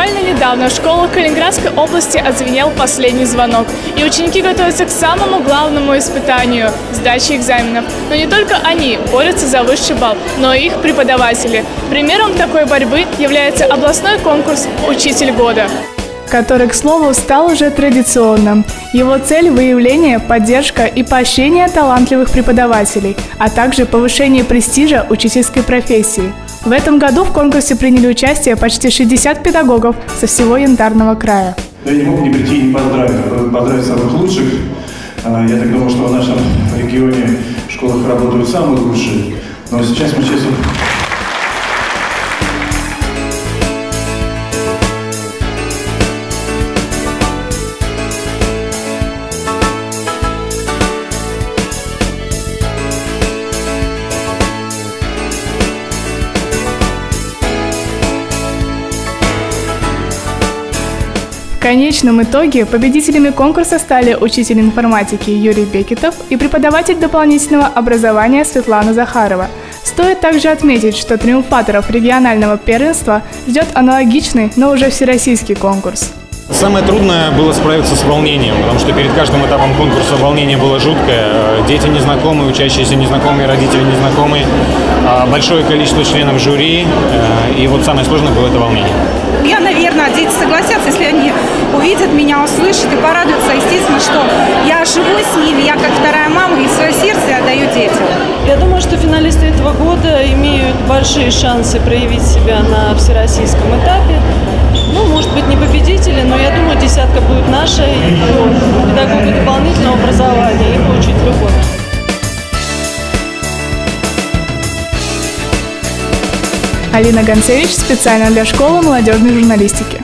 Буквально недавно в школах Калининградской области отзвенел последний звонок, и ученики готовятся к самому главному испытанию – сдаче экзаменов. Но не только они борются за высший балл, но и их преподаватели. Примером такой борьбы является областной конкурс «Учитель года», который, к слову, стал уже традиционным. Его цель – выявление, поддержка и поощрение талантливых преподавателей, а также повышение престижа учительской профессии. В этом году в конкурсе приняли участие почти 60 педагогов со всего Янтарного края. Я не мог не прийти и не поздравить самых лучших. Я так думал, что в нашем регионе в школах работают самые лучшие. Но сейчас мы честно... В конечном итоге победителями конкурса стали учитель информатики Юрий Бекетов и преподаватель дополнительного образования Светлана Захарова. Стоит также отметить, что триумфаторов регионального первенства ждет аналогичный, но уже всероссийский конкурс. Самое трудное было справиться с волнением, потому что перед каждым этапом конкурса волнение было жуткое. Дети незнакомые, учащиеся незнакомые, родители незнакомые, большое количество членов жюри, и вот самое сложное было это волнение. Я, наверное, дети согласятся, если они увидят меня, услышат и порадуются, естественно, что я живу с ними, я как вторая мама, и свое сердце отдаю детям. Я думаю, что финалисты этого года имеют большие шансы проявить себя на всероссийском этапе. Ну, может быть, не победители, но я думаю, десятка будет наша, и педагогу дополнительного образования, и по учителю года. Алина Гонцевич специально для школы молодежной журналистики.